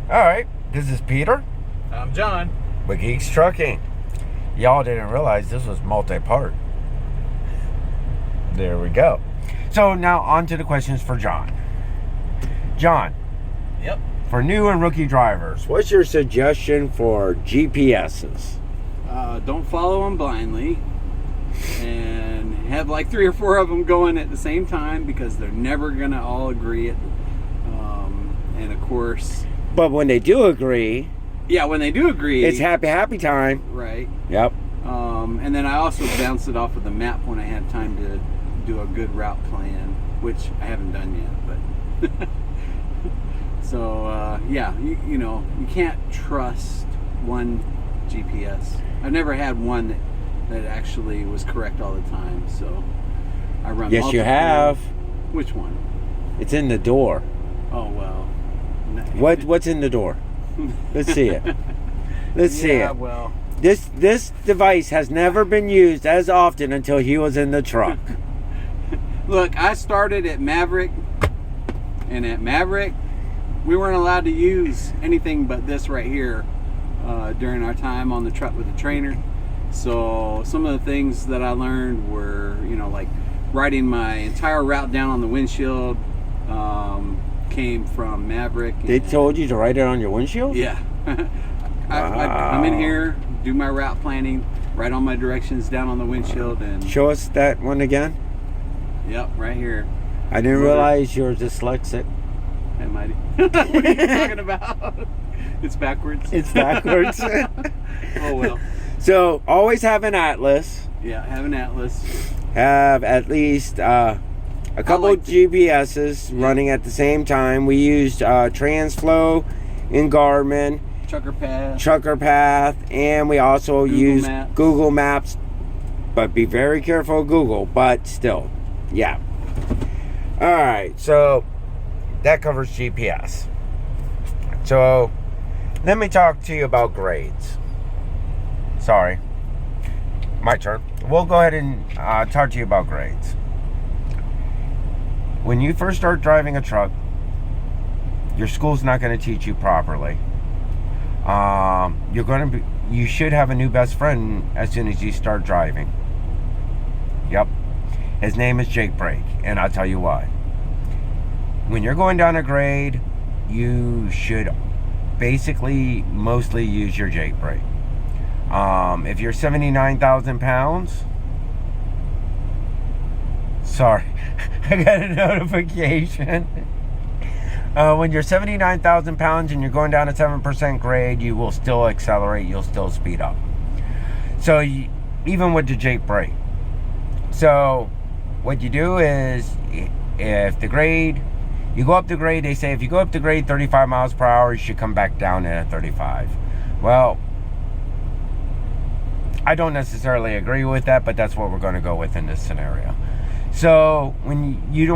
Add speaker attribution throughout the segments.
Speaker 1: Alright, this is Peter
Speaker 2: I'm John.
Speaker 1: with Geeks Trucking. Y'all didn't realize this was multi-part. There we go. So now on to the questions for John. John,
Speaker 2: Yep.
Speaker 1: for new and rookie drivers, what's your suggestion for GPSs?
Speaker 2: Don't follow them blindly, and have like 3 or 4 of them going at the same time because they're never gonna all agree. And of course,
Speaker 1: But when they do agree,
Speaker 2: yeah, when they do agree,
Speaker 1: it's happy time.
Speaker 2: right.
Speaker 1: Yep.
Speaker 2: And then I also bounce it off of the map when I have time to do a good route plan, which I haven't done yet. But so yeah, you know, you can't trust one GPS. I've never had one that actually was correct all the time. So I run.
Speaker 1: Yes, you
Speaker 2: multiple.
Speaker 1: have.
Speaker 2: Which one?
Speaker 1: It's in the door.
Speaker 2: Oh well.
Speaker 1: What's in the door? Let's see it. Let's see
Speaker 2: Yeah,
Speaker 1: it.
Speaker 2: well.
Speaker 1: This device has never been used as often until he was in the truck.
Speaker 2: Look, I started at Maverick, and at Maverick, we weren't allowed to use anything but this right here during our time on the truck with the trainer. So some of the things that I learned were, you know, like writing my entire route down on the windshield came from Maverick.
Speaker 1: They told you to write it on your windshield?
Speaker 2: Yeah. I come in here, do my route planning, write all my directions down on the windshield, and
Speaker 1: Show us that one again.
Speaker 2: yep, right here.
Speaker 1: I didn't realize you're dyslexic.
Speaker 2: Am I? What are you talking about? It's backwards.
Speaker 1: It's backwards.
Speaker 2: Oh well.
Speaker 1: So always have an atlas.
Speaker 2: Yeah, have an atlas.
Speaker 1: Have at least a couple
Speaker 2: like
Speaker 1: GPSs running at the same time. We used TransFlow in Garmin,
Speaker 2: Trucker Path.
Speaker 1: and we also used
Speaker 2: Maps.
Speaker 1: Google Maps. But be very careful of Google, but still, yeah. All right, so that covers GPS. So let me talk to you about grades. Sorry, my turn. We'll go ahead and talk to you about grades. When you first start driving a truck, your school's not going to teach you properly. You should have a new best friend as soon as you start driving. Yep. His name is Jake Brake, and I'll tell you why. When you're going down a grade, you should basically mostly use your Jake Brake. If you're 79,000 pounds, sorry, I got a notification. When you're 79,000 pounds and you're going down a 7% grade, you will still accelerate, you'll still speed up. So even with the Jake Brake. So what you do is, if the grade, you go up the grade, they say if you go up the grade 35 miles per hour, you should come back down at 35. Well, I don't necessarily agree with that, but that's what we're going to go with in this scenario. So when you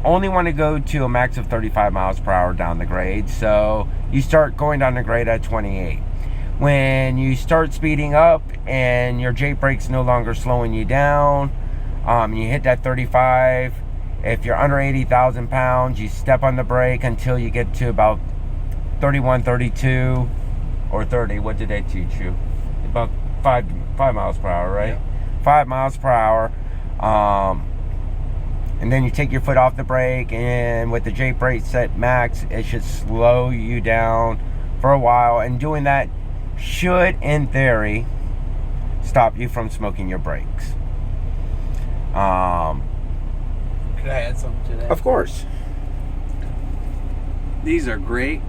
Speaker 1: only want to go to a max of 35 miles per hour down the grade, so you start going down the grade at 28. When you start speeding up and your Jake Brake's no longer slowing you down, you hit that 35. If you're under 80,000 pounds, you step on the brake until you get to about 31, 32, or 30. What did they teach you? About 5 miles per hour, right? Yeah. 5 miles per hour. And then you take your foot off the brake, and with the Jake Brake set max, it should slow you down for a while. And doing that should, in theory, stop you from smoking your brakes.
Speaker 2: Could I add something to that?
Speaker 1: Of course.
Speaker 2: These are great.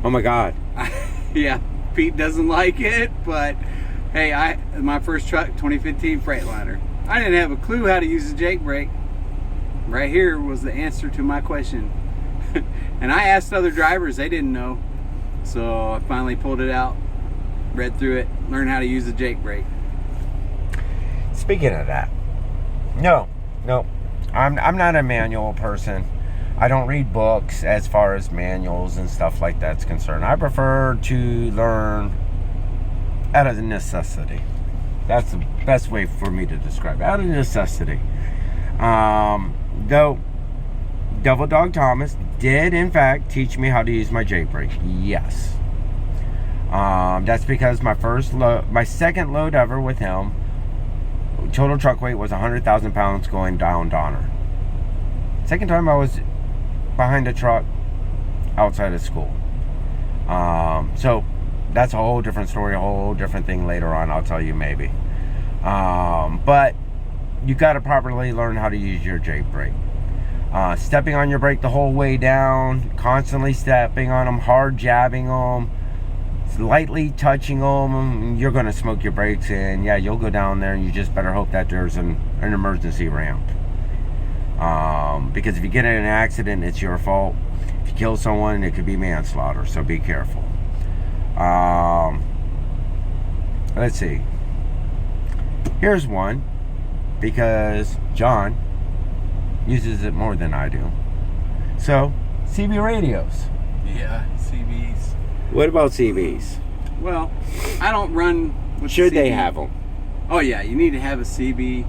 Speaker 1: Oh my God.
Speaker 2: Yeah, Pete doesn't like it, but hey, my first truck, 2015 Freightliner. I didn't have a clue how to use the Jake Brake. Right here was the answer to my question. And I asked other drivers, they didn't know. So I finally pulled it out, read through it, learned how to use the Jake Brake.
Speaker 1: Speaking of that, no, I'm not a manual person. I don't read books as far as manuals and stuff like that's concerned. I prefer to learn out of necessity. That's the best way for me to describe it. Out of necessity. Though Devil Dog Thomas did, in fact, teach me how to use my J brake. Yes. That's because my second load ever with him, total truck weight was 100,000 pounds going down Donner. Second time I was behind a truck outside of school. So that's a whole different story, a whole different thing later on. I'll tell you maybe. But you got to properly learn how to use your J brake. Stepping on your brake the whole way down, constantly stepping on them, hard jabbing them, lightly touching them, you're going to smoke your brakes, and yeah, you'll go down there, and you just better hope that there's an emergency ramp. Because if you get in an accident, it's your fault. If you kill someone, it could be manslaughter, so be careful. Let's see. Here's one, because John uses it more than I do. So, CB radios.
Speaker 2: Yeah, CBs.
Speaker 1: What about CBs?
Speaker 2: Well, I don't run with
Speaker 1: Should
Speaker 2: CB.
Speaker 1: they have them?
Speaker 2: Oh yeah, you need to have a CB.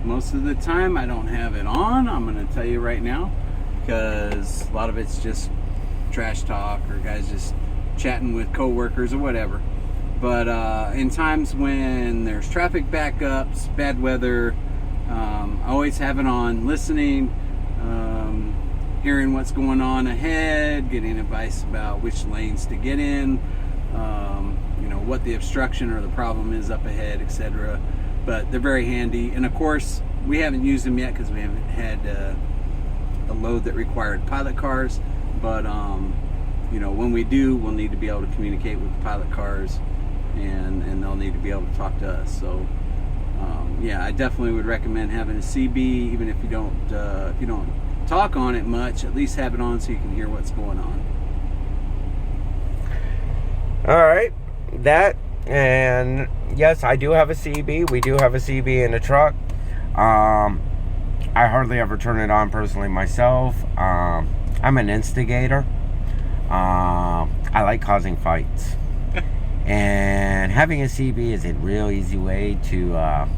Speaker 2: Most of the time I don't have it on, I'm going to tell you right now, because a lot of it's just trash talk or guys just chatting with coworkers or whatever. But in times when there's traffic backups, bad weather, I always have it on, listening, hearing what's going on ahead, getting advice about which lanes to get in, what the obstruction or the problem is up ahead, etc. But they're very handy, and of course we haven't used them yet because we haven't had a load that required pilot cars. But when we do, we'll need to be able to communicate with the pilot cars, and they'll need to be able to talk to us. So yeah, I definitely would recommend having a CB, even if you don't talk on it much. At least have it on so you can hear what's going on.
Speaker 1: All right, that, and yes, I do have a CB. We do have a CB in the truck. I hardly ever turn it on personally myself. I'm an instigator. I like causing fights. And having a CB is a real easy way to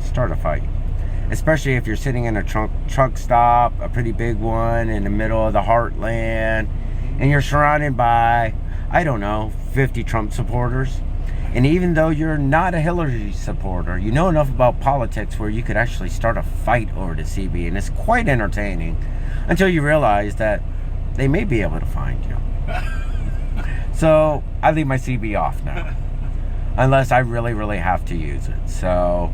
Speaker 1: start a fight. Especially if you're sitting in a truck stop, a pretty big one in the middle of the heartland, and you're surrounded by, I don't know, 50 Trump supporters. And even though you're not a Hillary supporter, you know enough about politics where you could actually start a fight over the CB, and it's quite entertaining until you realize that they may be able to find you. So I leave my CB off now, unless I really, really have to use it. So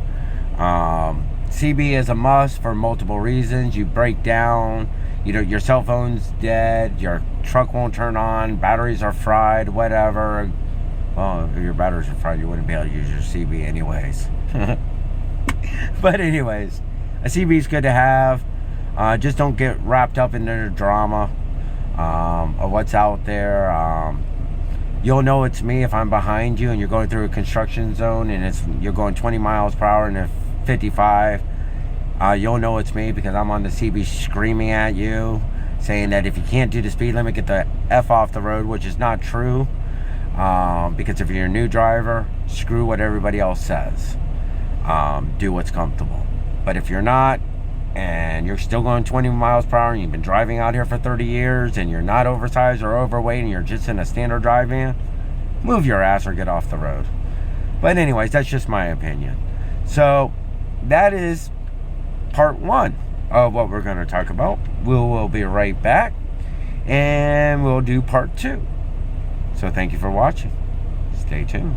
Speaker 1: CB is a must for multiple reasons. You break down, your cell phone's dead, your truck won't turn on, batteries are fried, whatever. Well, if your batteries are fried, you wouldn't be able to use your CB anyways. But anyways, a CB is good to have. Just don't get wrapped up in the drama of what's out there. You'll know it's me if I'm behind you and you're going through a construction zone and you're going 20 miles per hour in a 55. You'll know it's me because I'm on the CB screaming at you, saying that if you can't do the speed limit, get the F off the road, which is not true. Because if you're a new driver, screw what everybody else says. Do what's comfortable. But if you're not, and you're still going 20 miles per hour, and you've been driving out here for 30 years, and you're not oversized or overweight, and you're just in a standard drive van, move your ass or get off the road. But anyways, that's just my opinion. So that is part 1 of what we're going to talk about. We'll be right back, and we'll do part 2. So thank you for watching. Stay tuned.